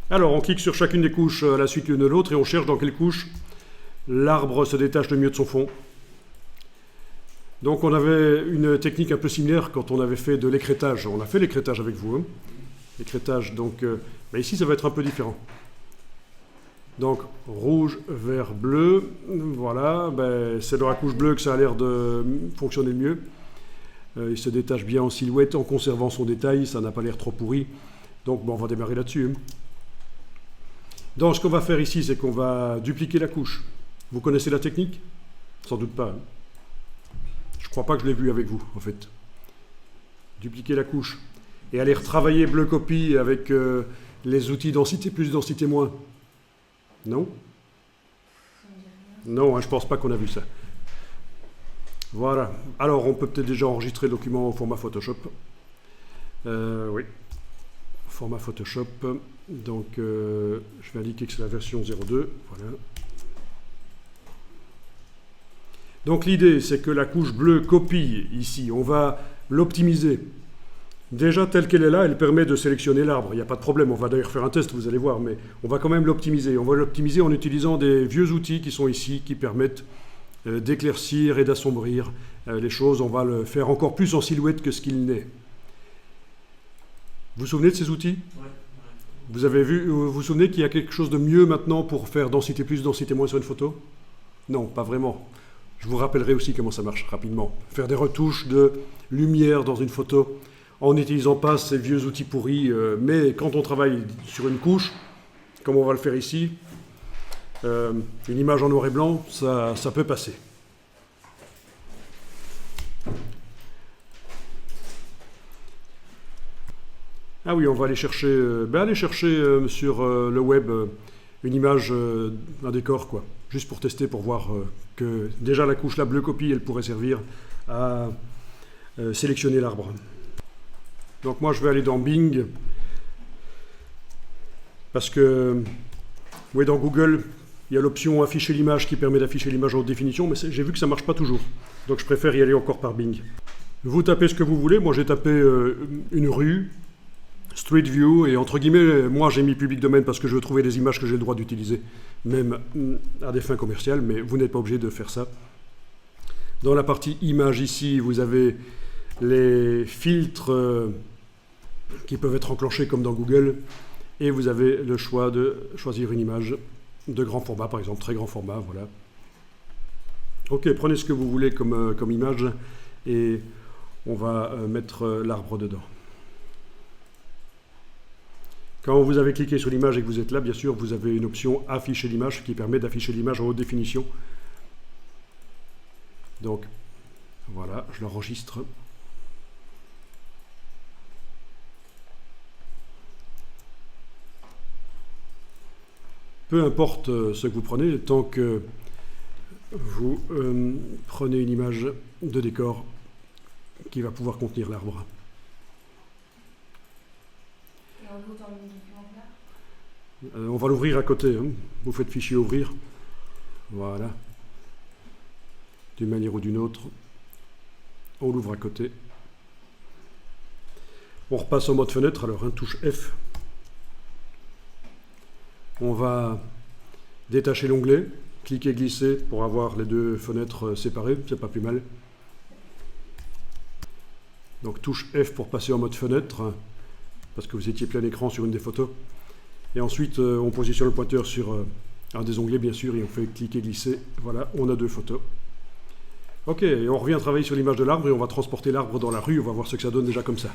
Alors, on clique sur chacune des couches à la suite l'une de l'autre et on cherche dans quelle couche l'arbre se détache le mieux de son fond. Donc, on avait une technique un peu similaire quand on avait fait de l'écrêtage. On a fait l'écrêtage avec vous. Hein. L'écrêtage, donc, ici, ça va être un peu différent. Donc, rouge, vert, bleu. Voilà, c'est dans la couche bleue que ça a l'air de fonctionner le mieux. Il se détache bien en silhouette en conservant son détail. Ça n'a pas l'air trop pourri. Donc, on va démarrer là-dessus. Hein. Donc, ce qu'on va faire ici, c'est qu'on va dupliquer la couche. Vous connaissez la technique? Sans doute pas. Hein. Je ne crois pas que je l'ai vu avec vous, en fait. Dupliquer la couche. Et aller retravailler bleu copie avec les outils densité plus, densité moins. Non? Non, hein, je ne pense pas qu'on a vu ça. Voilà. Alors, on peut peut-être déjà enregistrer le document au format Photoshop. Oui. Format Photoshop. Donc, je vais indiquer que c'est la version 02. Voilà. Donc, l'idée, c'est que la couche bleue copie, ici, on va l'optimiser. Déjà, telle qu'elle est là, elle permet de sélectionner l'arbre. Il n'y a pas de problème. On va d'ailleurs faire un test, vous allez voir. Mais on va quand même l'optimiser. On va l'optimiser en utilisant des vieux outils qui sont ici, qui permettent d'éclaircir et d'assombrir les choses. On va le faire encore plus en silhouette que ce qu'il n'est. Vous vous souvenez de ces outils? Ouais. Vous avez vu, vous vous souvenez qu'il y a quelque chose de mieux maintenant pour faire densité plus, densité moins sur une photo? Non, pas vraiment. Je vous rappellerai aussi comment ça marche rapidement. Faire des retouches de lumière dans une photo en n'utilisant pas ces vieux outils pourris. Mais quand on travaille sur une couche, comme on va le faire ici, une image en noir et blanc, ça peut passer. Ah oui, on va aller chercher, sur le web une image, un décor, quoi. Juste pour tester, pour voir que déjà la couche, la bleue copie, elle pourrait servir à sélectionner l'arbre. Donc moi, je vais aller dans Bing, parce que, oui, dans Google, il y a l'option afficher l'image qui permet d'afficher l'image en haute définition, mais j'ai vu que ça ne marche pas toujours. Donc je préfère y aller encore par Bing. Vous tapez ce que vous voulez. Moi, j'ai tapé une rue, Street View, et entre guillemets, moi j'ai mis public domaine parce que je veux trouver des images que j'ai le droit d'utiliser, même à des fins commerciales, mais vous n'êtes pas obligé de faire ça. Dans la partie images ici, vous avez les filtres qui peuvent être enclenchés comme dans Google, et vous avez le choix de choisir une image de grand format, par exemple, très grand format, voilà. Ok, prenez ce que vous voulez comme image, et on va mettre l'arbre dedans. Quand vous avez cliqué sur l'image et que vous êtes là, bien sûr, vous avez une option afficher l'image qui permet d'afficher l'image en haute définition. Donc, voilà, je l'enregistre. Peu importe ce que vous prenez, tant que vous prenez une image de décor qui va pouvoir contenir l'arbre. On va l'ouvrir à côté, hein. Vous faites fichier ouvrir, voilà, d'une manière ou d'une autre, on l'ouvre à côté. On repasse en mode fenêtre, alors touche F. On va détacher l'onglet, cliquer, glisser pour avoir les deux fenêtres séparées, c'est pas plus mal. Donc touche F pour passer en mode fenêtre, parce que vous étiez plein écran sur une des photos. Et ensuite, on positionne le pointeur sur un des onglets, bien sûr, et on fait cliquer, glisser. Voilà, on a deux photos. Ok, et on revient travailler sur l'image de l'arbre et on va transporter l'arbre dans la rue. On va voir ce que ça donne déjà comme ça.